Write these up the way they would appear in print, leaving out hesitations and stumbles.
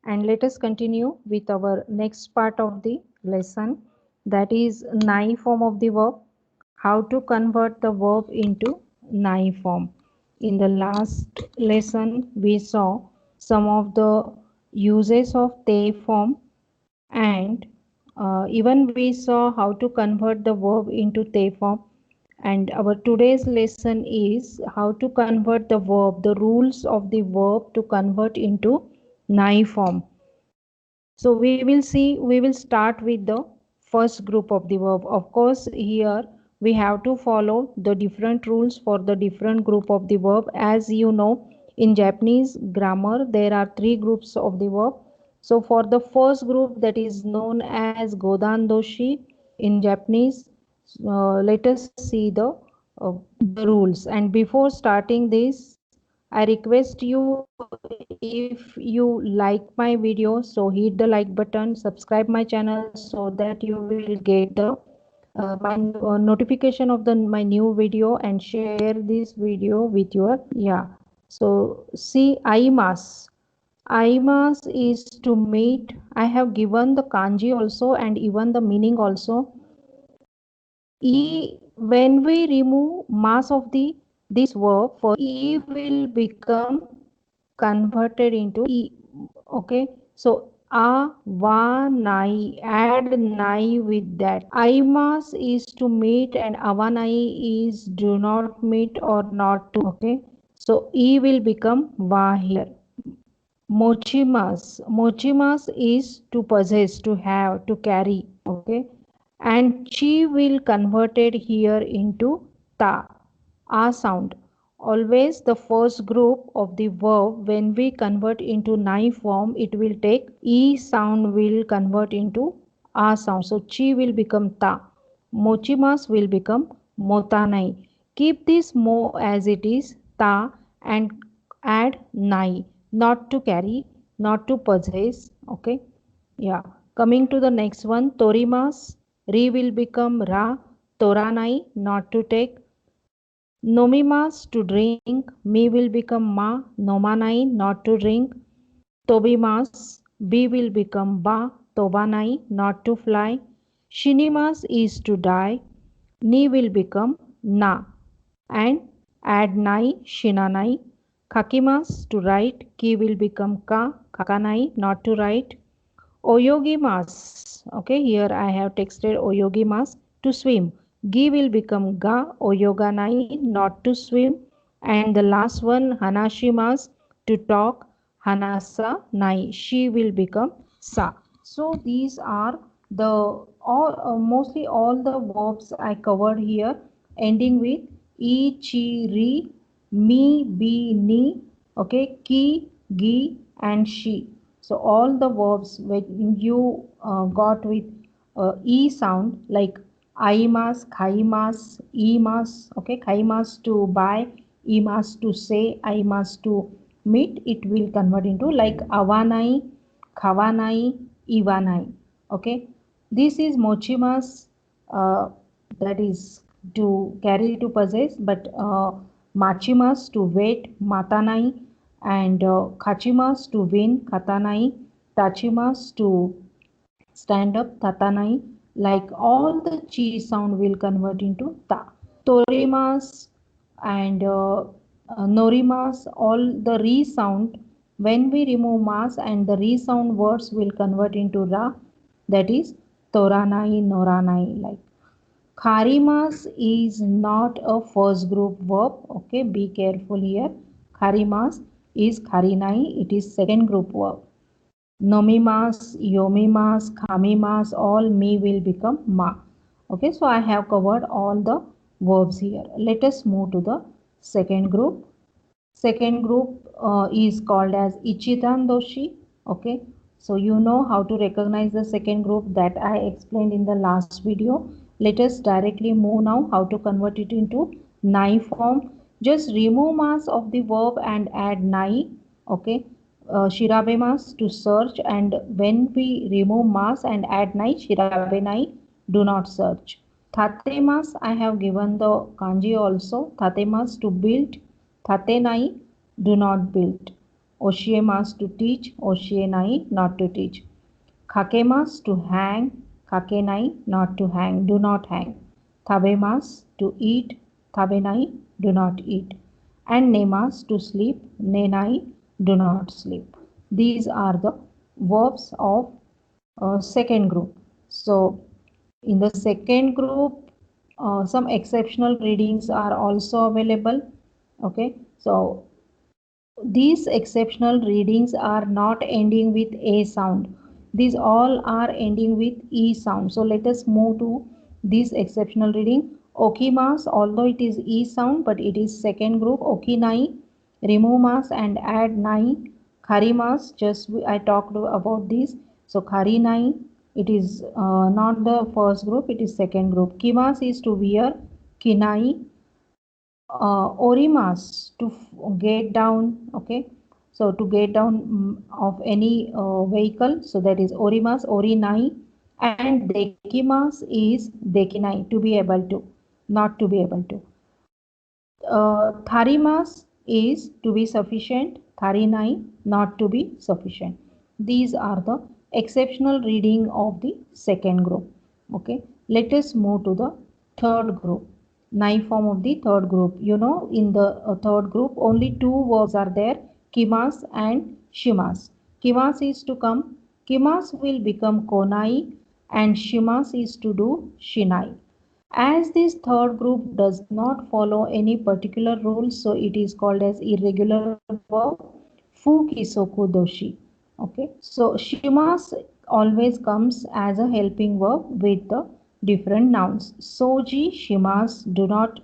And let us continue with our next part of the lesson, that is nai form of the verb. How to convert the verb into nai form. In the last lesson we saw some of the uses of they form, and even we saw how to convert the verb into they form. And our today's lesson is how to convert the verb, the rules of the verb to convert into nai form. So we will start with the first group of the verb. Of course, here we have to follow the different rules for the different group of the verb. As you know, in Japanese grammar, there are three groups of the verb. So for the first group, that is known as Godan Doshi in Japanese, let us see the rules. And before starting this, I request you, if you like my video, so hit the like button, subscribe my channel so that you will get the notification of my new video, and share this video with your, yeah. So see, aimas is to meet. I have given the kanji also and even the meaning also. E, when we remove mass of the this verb, for E will become converted into E. Okay, so a, va, nai, add nai with that. Aimas is to meet and avanai is do not meet or not to. Okay, so E will become va here. Mochimas is to possess, to have, to carry. Okay, and chi will converted here into ta, a sound. Always the first group of the verb, when we convert into nai form, it will take e sound will convert into a sound. So chi will become ta. Mochimas will become motanai. Keep this mo as it is, ta, and add nai, not to carry, not to possess. Okay, yeah. Coming to the next one, torimas, re will become ra, toranai, not to take. Nomimas, to drink, me will become ma, nomanai, not to drink. Tobimas, B will become ba, tobanai, not to fly. Shinimas is to die, ni will become na, and add nai, shinanai. Kakimas, to write, ki will become ka, kakanai, not to write. Oyogimas, okay, here I have texted oyogimas, to swim. Gi will become ga, oyoganai, not to swim. And the last one, hanashimas, to talk. Hanasa nai, she will become sa. So these are the all mostly all the verbs I covered here, ending with e, chi, ri, me, be, ni, okay, ki, gi, and she. So all the verbs when you got with e sound, like aimas, khaimas, emas, okay, khaimas to buy, emas to say, aimas to meet, it will convert into like avanai, khavanai, ivanai. Okay, this is mochimas, uh, that is to carry, to possess, but machimas to wait, matanai, and kachimas to win, katanai, tachimas to stand up, tatanai. Like all the chi sound will convert into ta. Torimas and norimas, all the re sound, when we remove mas and the re sound words will convert into ra, that is toranai, noranai. Like kharimas is not a first group verb. Okay, be careful here. Kharimas is kharinai, it is second group verb. Nomimas, yomimas, khamimas, all me will become ma. Okay, so I have covered all the verbs here. Let us move to the second group. Second group is called as Ichitan Doshi. Okay, so you know how to recognize the second group that I explained in the last video. Let us directly move now how to convert it into nai form. Just remove mas of the verb and add nai. Okay, shirabemas to search, and when we remove mas and add nai, shirabenai, do not search. Tatemas, I have given the kanji also. Tatemas to build, tatenai, do not build. Oshiemas to teach, oshienai not to teach. Kakemas to hang, kakenai not to hang, do not hang. Tabemas to eat, tabenai do not eat. And nemas to sleep, nenai do not sleep. These are the verbs of second group. So in the second group, some exceptional readings are also available. Okay, so these exceptional readings are not ending with a sound. These all are ending with e sound. So let us move to this exceptional reading. Okimas, although it is e sound, but it is second group. Okinai, remove mas and add nai. Kharimas, just I talked about this. So kharinai, it is not the first group, it is second group. Kimas is to wear. Kinai, orimas to get down. Okay, so to get down of any vehicle, so that is orimas, orinai. And dekimas is dekinai, to be able to, not to be able to. Tharimas is to be sufficient, tharinai not to be sufficient. These are the exceptional reading of the second group. Okay, let us move to the third group. Nai form of the third group. You know, in the third group only two verbs are there, kimas and shimas. Kimas is to come, kimas will become konai, and shimas is to do shinai. As this third group does not follow any particular rule, so it is called as irregular verb, fu kisoku doshi. Okay, so shimas always comes as a helping verb with the different nouns. Soji shimas do not.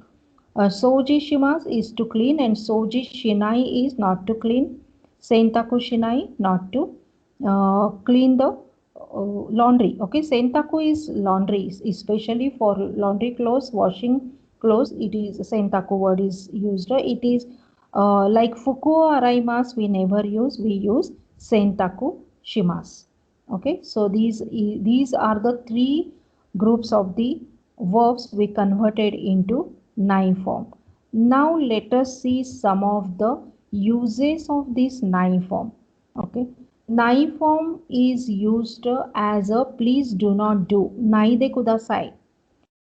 Soji shimas is to clean, and soji shinai is not to clean. Sentaku shinai not to clean the laundry. Okay, sentaku is laundry, especially for laundry clothes, washing clothes. It is sentaku word is used. It is like fukuo araimas we never use. We use sentaku shimas. Okay, so these are the three groups of the verbs we converted into nai form. Now let us see some of the uses of this nai form. Okay, nai form is used as a please do not do. Nai de kudasai.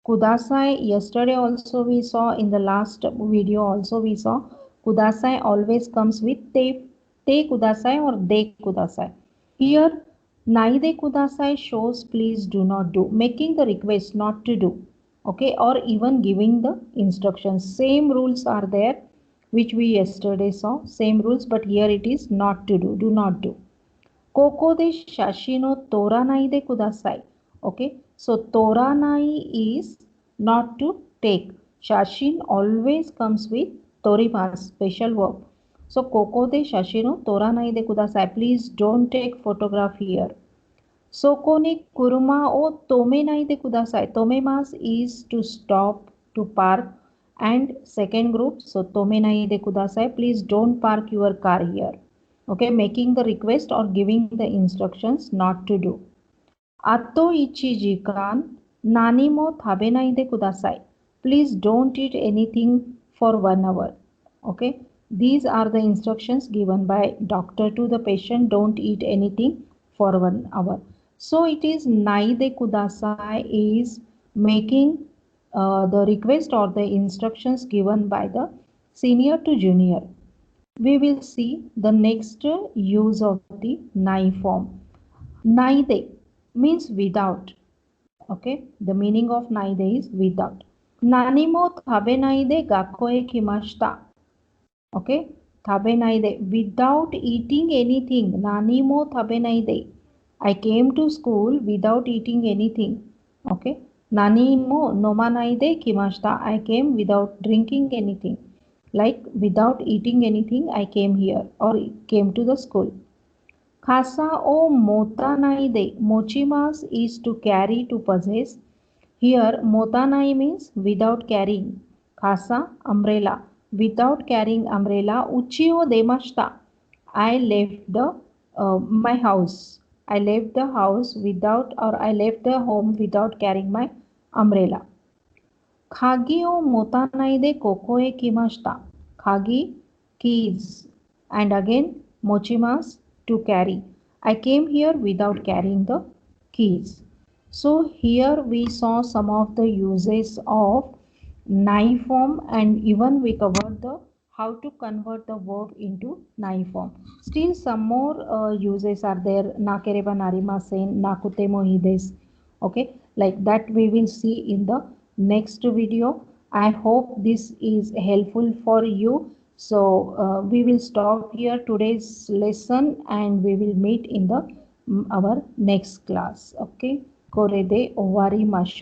Kudasai, yesterday also we saw, in the last video also we saw, kudasai always comes with te kudasai or de kudasai. Here, nai de kudasai shows please do not do, making the request not to do. Okay, or even giving the instructions. Same rules are there which we yesterday saw, same rules, but here it is not to do, do not do. Koko de shashino toranai de kudasai. Okay, so toranai is not to take. Shashin always comes with torimas, special verb. So koko de shashino toranai de kudasai. Please don't take photograph here. Soko ni kuruma o tomenai de kudasai. Tomemas is to stop, to park. And second group, so tomenai de kudasai. Please don't park your car here. Okay, making the request or giving the instructions not to do. Atto ichi jikan nani mo tabenai de kudasai. Please don't eat anything for 1 hour. Okay, these are the instructions given by doctor to the patient. Don't eat anything for 1 hour. So it is nai de kudasai is making the request or the instructions given by the senior to junior. We will see the next use of the nai form. Naide means without. Okay, the meaning of naide is without. Nanimo tabe naide gakoe kimashita. Okay, tabe naide, without eating anything. Nanimo tabe naide. I came to school without eating anything. Okay, nanimo nomanaide kimashita. I came without drinking anything. Like without eating anything, I came here or came to the school. Kasa o motanaide. Mochimas is to carry, to possess. Here, motanai means without carrying. Kasa, umbrella. Without carrying umbrella. Uchio demashita. I left the my house. I left the house without, or I left the home without carrying my umbrella. Khagi o motanai de kokoe kimashita. Khagi, keys. And again, mochimas, to carry. I came here without carrying the keys. So here we saw some of the uses of naive form, and even we covered the how to convert the verb into naive form. Still some more uses are there. Nakereba narimasen, nakute mohides. Okay, like that we will see in the next video. I hope this is helpful for you. So we will stop here today's lesson, and we will meet in the our next class. Okay, korede owari mashu.